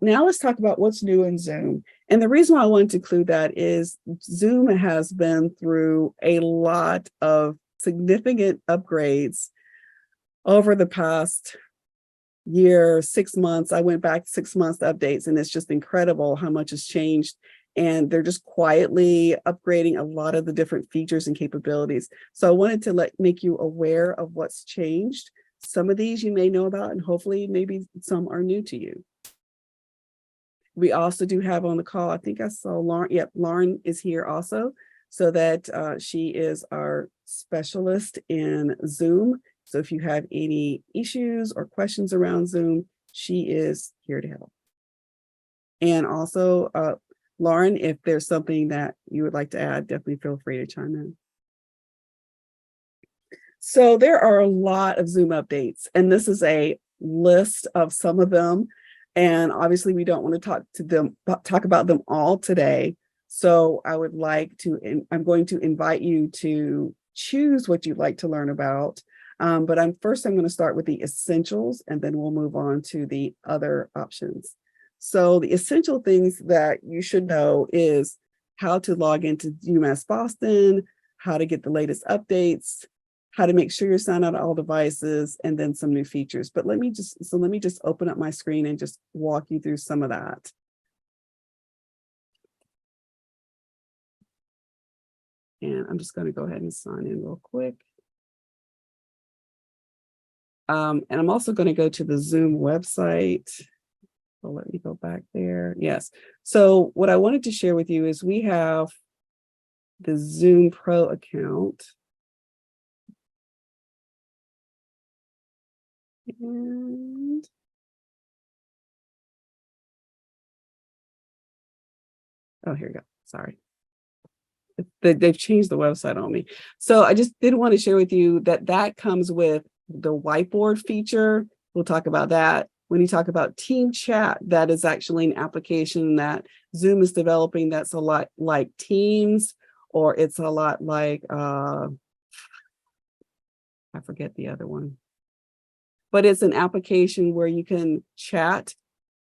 now let's talk about what's new in Zoom. And the reason why I wanted to include that is Zoom has been through a lot of significant upgrades over the past year, 6 months. I went back 6 months updates, and it's just incredible how much has changed. And they're just quietly upgrading a lot of the different features and capabilities. So I wanted to make you aware of what's changed. Some of these you may know about, and hopefully maybe some are new to you. We also do have on the call, I think I saw Lauren. Yep, Lauren is here also, so that she is our specialist in Zoom. So if you have any issues or questions around Zoom, she is here to help. And also, Lauren, if there's something that you would like to add, definitely feel free to chime in. So there are a lot of Zoom updates, and this is a list of some of them. And obviously we don't want to talk about them all today. So I would like to, I'm going to invite you to choose what you'd like to learn about. But I'm going to start with the essentials, and then we'll move on to the other options. So the essential things that you should know is how to log into UMass Boston, how to get the latest updates, how to make sure you're signed out on all devices, and then some new features. But let me just open up my screen and just walk you through some of that. And I'm just going to go ahead and sign in real quick. And I'm also going to go to the Zoom website. So let me go back there. Yes. So what I wanted to share with you is we have the Zoom Pro account. And oh, here we go. Sorry. They've changed the website on me. So I just did want to share with you that that comes with the whiteboard feature. We'll talk about that. When you talk about team chat, that is actually an application that Zoom is developing that's a lot like Teams, or it's a lot like, I forget the other one. But it's an application where you can chat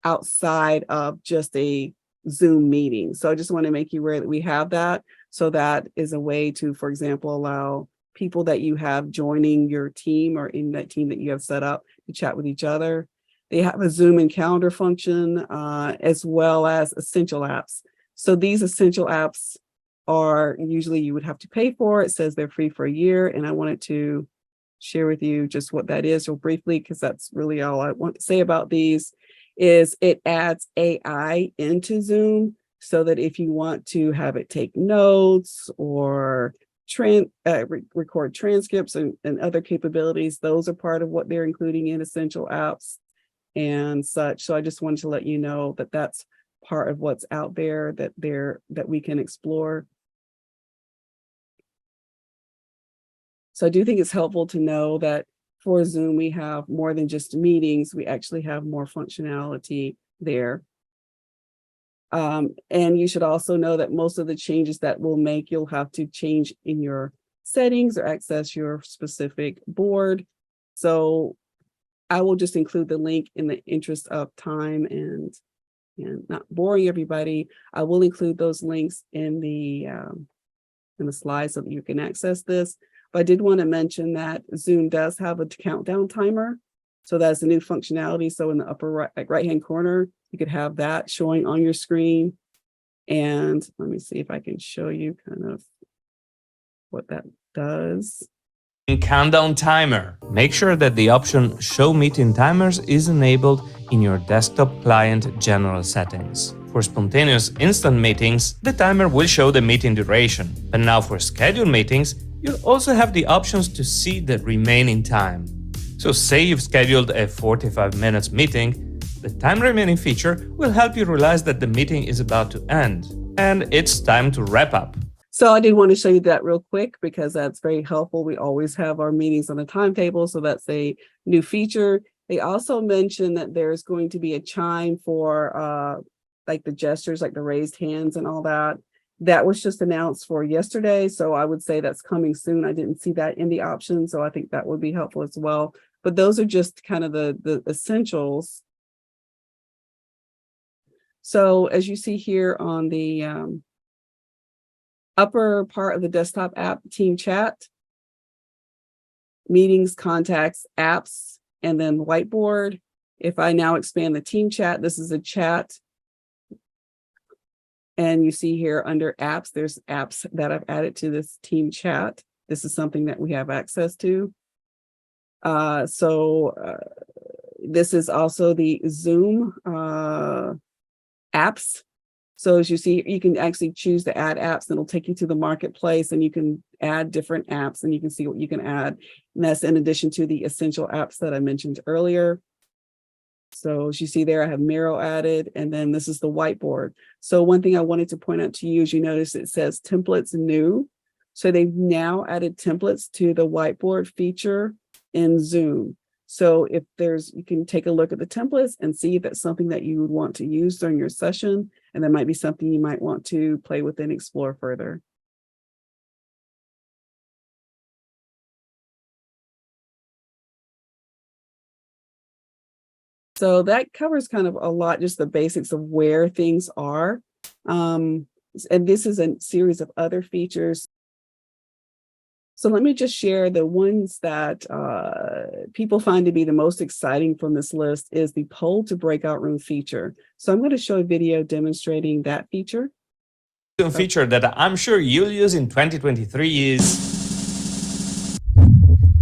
outside of just a Zoom meeting. So I just want to make you aware that we have that. So that is a way to, for example, allow people that you have joining your team or in that team that you have set up to chat with each other. They have a Zoom and calendar function, as well as essential apps. So these essential apps are usually you would have to pay for. It says they're free for a year. And I wanted to share with you just what that is real briefly, because that's really all I want to say about these. Is it adds AI into Zoom so that if you want to have it take notes or record transcripts and other capabilities, those are part of what they're including in essential apps and such. So I just wanted to let you know that that's part of what's out there that we can explore. So I do think it's helpful to know that for Zoom, we have more than just meetings. We actually have more functionality there. And you should also know that most of the changes that we'll make, you'll have to change in your settings or access your specific board. So I will just include the link in the interest of time and not boring everybody. I will include those links in the slides so that you can access this. But I did want to mention that Zoom does have a countdown timer. So that's a new functionality. So in the upper right-hand corner, you could have that showing on your screen. And let me see if I can show you kind of what that does. In countdown timer, make sure that the option Show Meeting Timers is enabled in your desktop client general settings. For spontaneous instant meetings, the timer will show the meeting duration. But now for scheduled meetings, you'll also have the options to see the remaining time. So say you've scheduled a 45 minutes meeting, the time remaining feature will help you realize that the meeting is about to end and it's time to wrap up. So I did want to show you that real quick because that's very helpful. We always have our meetings on a timetable, so that's a new feature. They also mentioned that there's going to be a chime for like the gestures, like the raised hands and all that. That was just announced for yesterday, so I would say that's coming soon. I didn't see that in the options, so I think that would be helpful as well. But those are just kind of the essentials. So as you see here on the upper part of the desktop app, Team Chat, Meetings, Contacts, Apps, and then Whiteboard. If I now expand the Team Chat, this is a chat. And you see here under apps, there's apps that I've added to this Team Chat. This is something that we have access to. This is also the Zoom apps. So as you see, you can actually choose to add apps, and it'll take you to the marketplace, and you can add different apps, and you can see what you can add. And that's in addition to the essential apps that I mentioned earlier. So as you see there, I have Miro added, and then this is the whiteboard. So one thing I wanted to point out to you is you notice it says templates new. So they've now added templates to the whiteboard feature in Zoom. So if you can take a look at the templates and see if it's something that you would want to use during your session, and that might be something you might want to play with and explore further. So that covers kind of a lot, just the basics of where things are. And this is a series of other features. So let me just share the ones that people find to be the most exciting from this list is the poll to breakout room feature. So I'm going to show a video demonstrating that feature. A feature that I'm sure you'll use in 2023 is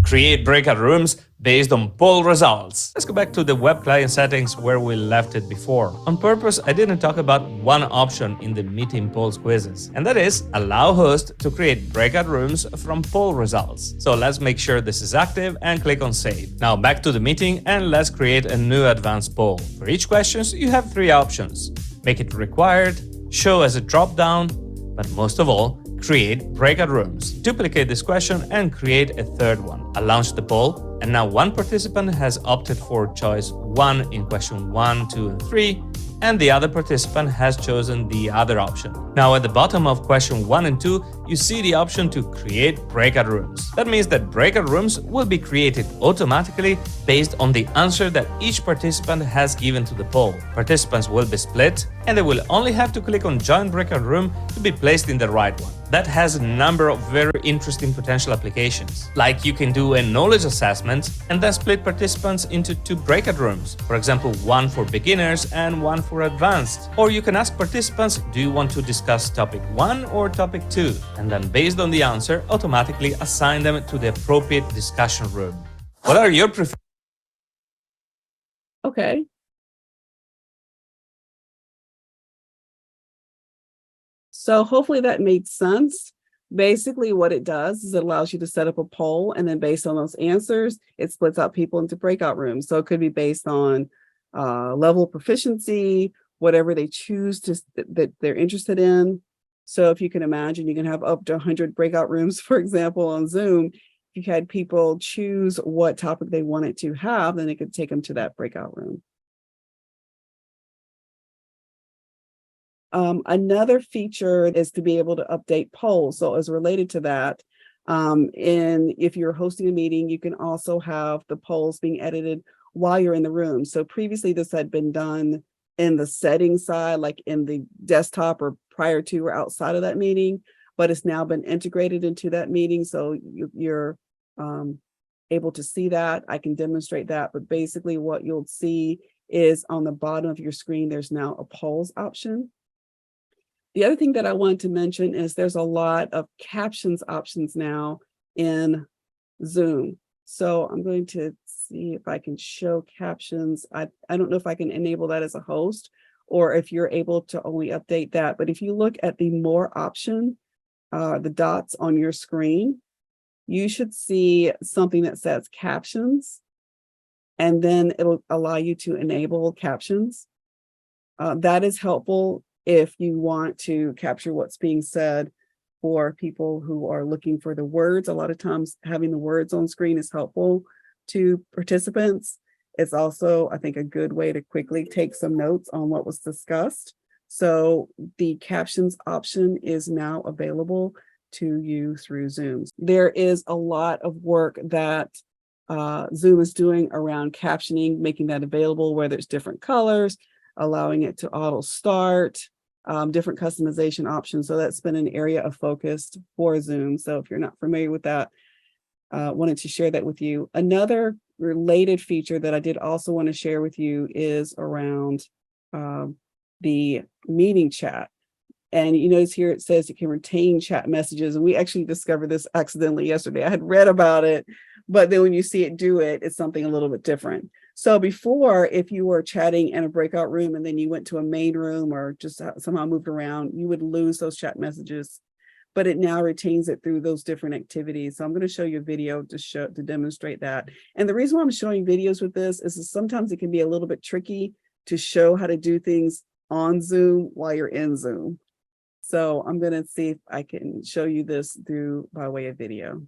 create breakout rooms based on poll results. Let's go back to the web client settings where we left it before. On purpose, I didn't talk about one option in the meeting polls quizzes, and that is allow host to create breakout rooms from poll results. So let's make sure this is active and click on save. Now back to the meeting and let's create a new advanced poll. For each question, you have 3 options. Make it required, show as a drop-down, but most of all, create breakout rooms. Duplicate this question and create a third one. I'll launch the poll, and now one participant has opted for choice 1 in question 1, 2, and 3, and the other participant has chosen the other option. Now at the bottom of question 1 and 2, you see the option to create breakout rooms. That means that breakout rooms will be created automatically based on the answer that each participant has given to the poll. Participants will be split, and they will only have to click on join breakout room to be placed in the right one. That has a number of very interesting potential applications. Like you can do a knowledge assessment and then split participants into 2 breakout rooms. For example, one for beginners and one for advanced. Or you can ask participants, do you want to discuss topic 1 or topic 2? And then based on the answer, automatically assign them to the appropriate discussion room. What are your preferred? Okay. So hopefully that made sense. Basically what it does is it allows you to set up a poll, and then based on those answers, it splits out people into breakout rooms. So it could be based on level of proficiency, whatever they choose that they're interested in. So if you can imagine, you can have up to 100 breakout rooms, for example, on Zoom. If you had people choose what topic they wanted to have, then it could take them to that breakout room. Another feature is to be able to update polls. So as related to that, if you're hosting a meeting, you can also have the polls being edited while you're in the room. So previously this had been done in the settings side, like in the desktop or prior to or outside of that meeting, but it's now been integrated into that meeting. So you're able to see that. I can demonstrate that, but basically what you'll see is on the bottom of your screen, there's now a polls option. The other thing that I wanted to mention is there's a lot of captions options now in Zoom. So I'm going to see if I can show captions. I don't know if I can enable that as a host or if you're able to only update that. But if you look at the more option, the dots on your screen, you should see something that says captions, and then it'll allow you to enable captions. That is helpful if you want to capture what's being said for people who are looking for the words. A lot of times having the words on screen is helpful to participants. It's also, I think, a good way to quickly take some notes on what was discussed. So the captions option is now available to you through Zoom. There is a lot of work that Zoom is doing around captioning, making that available, whether it's different colors, allowing it to auto start, different customization options. So that's been an area of focus for Zoom. So if you're not familiar with that, wanted to share that with you. Another related feature that I did also want to share with you is around the meeting chat. And you notice here it says you can retain chat messages. And we actually discovered this accidentally yesterday. I had read about it, but then when you see it do it, it's something a little bit different. So before, if you were chatting in a breakout room and then you went to a main room or just somehow moved around, you would lose those chat messages. But it now retains it through those different activities. So I'm going to show you a video to demonstrate that. And the reason why I'm showing videos with this is that sometimes it can be a little bit tricky to show how to do things on Zoom while you're in Zoom. So I'm going to see if I can show you this by way of video.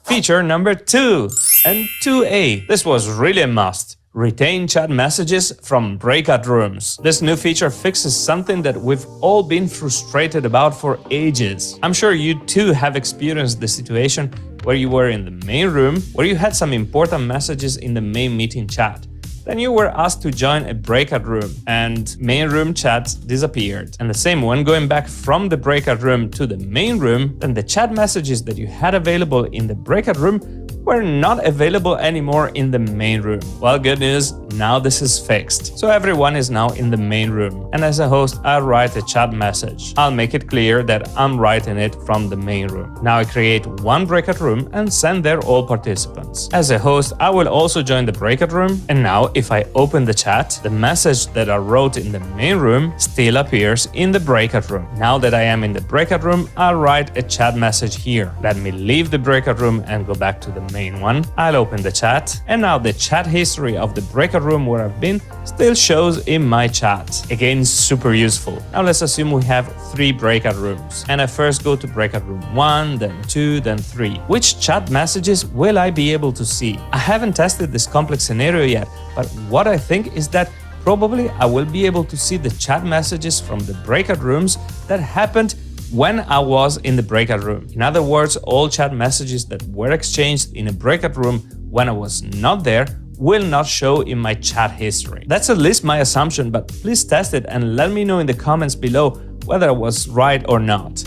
Feature number 2 and 2A. This was really a must. Retain chat messages from breakout rooms. This new feature fixes something that we've all been frustrated about for ages. I'm sure you too have experienced the situation where you were in the main room, where you had some important messages in the main meeting chat. Then you were asked to join a breakout room and main room chat disappeared. And the same when going back from the breakout room to the main room, then the chat messages that you had available in the breakout room were not available anymore in the main room. Well, good news, now this is fixed. So everyone is now in the main room. And as a host, I'll write a chat message. I'll make it clear that I'm writing it from the main room. Now I create one breakout room and send there all participants. As a host, I will also join the breakout room. And now if I open the chat, the message that I wrote in the main room still appears in the breakout room. Now that I am in the breakout room, I'll write a chat message here. Let me leave the breakout room and go back to the main one. I'll open the chat, and now the chat history of the breakout room where I've been still shows in my chat. Again, super useful. Now let's assume we have 3 breakout rooms, and I first go to breakout room 1, then 2, then 3. Which chat messages will I be able to see? I haven't tested this complex scenario yet, but what I think is that probably I will be able to see the chat messages from the breakout rooms that happened when I was in the breakout room. In other words, all chat messages that were exchanged in a breakout room when I was not there will not show in my chat history. That's at least my assumption, but please test it and let me know in the comments below whether I was right or not.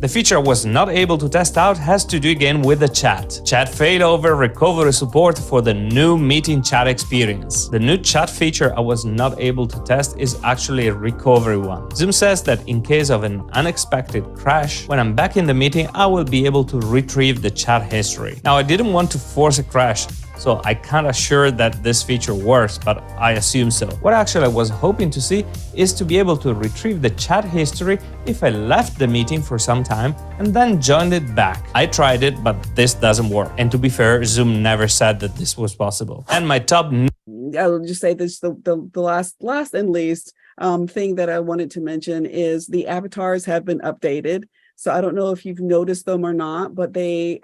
The feature I was not able to test out has to do again with the chat. Chat failover recovery support for the new meeting chat experience. The new chat feature I was not able to test is actually a recovery one. Zoom says that in case of an unexpected crash, when I'm back in the meeting, I will be able to retrieve the chat history. Now, I didn't want to force a crash, so I can't assure that this feature works, but I assume so. What actually I was hoping to see is to be able to retrieve the chat history if I left the meeting for some time and then joined it back. I tried it, but this doesn't work. And to be fair, Zoom never said that this was possible. And my top I'll just say this, the last and least thing that I wanted to mention is the avatars have been updated. So I don't know if you've noticed them or not, but they've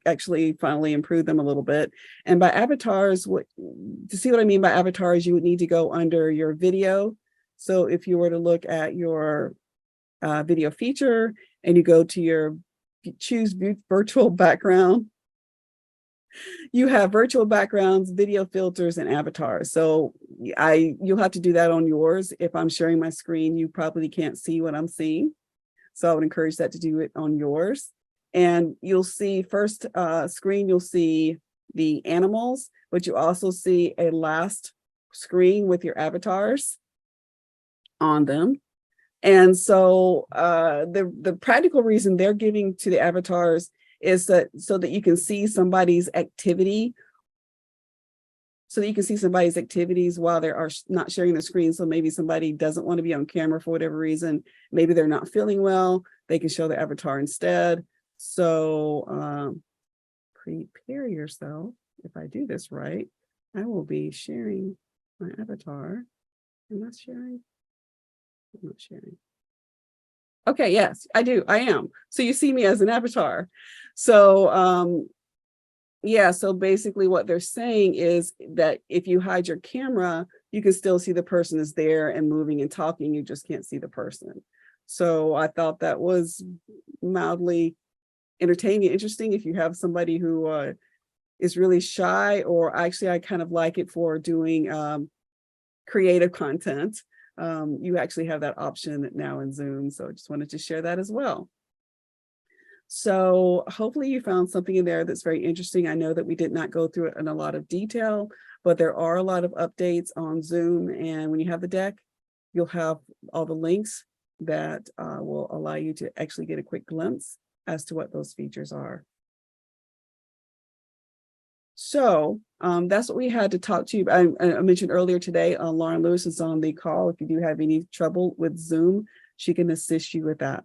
actually finally improved them a little bit. And by avatars, to see what I mean by avatars, you would need to go under your video. So if you were to look at your video feature and you go to choose virtual background, you have virtual backgrounds, video filters, and avatars. So you'll have to do that on yours. If I'm sharing my screen, you probably can't see what I'm seeing. So I would encourage that to do it on yours. And you'll see first screen, you'll see the animals, but you also see a last screen with your avatars on them. And so the practical reason they're giving to the avatars is that so that you can see somebody's activity, so that you can see somebody's activities while they are not sharing the screen. So maybe somebody doesn't want to be on camera for whatever reason. Maybe they're not feeling well. They can show the avatar instead. So prepare yourself. If I do this right, I will be sharing my avatar. Am I sharing? I'm not sharing. Okay, yes, I do. I am. So you see me as an avatar. So yeah, so basically what they're saying is that if you hide your camera, you can still see the person is there and moving and talking. You just can't see the person. So I thought that was mildly entertaining, interesting. If you have somebody who is really shy, or actually I kind of like it for doing creative content, you actually have that option now in Zoom. So I just wanted to share that as well. So hopefully you found something in there that's very interesting. I know that we did not go through it in a lot of detail, but there are a lot of updates on Zoom. And when you have the deck, you'll have all the links that will allow you to actually get a quick glimpse as to what those features are. So that's what we had to talk to you. I mentioned earlier today, Lauren Lewis is on the call. If you do have any trouble with Zoom, she can assist you with that.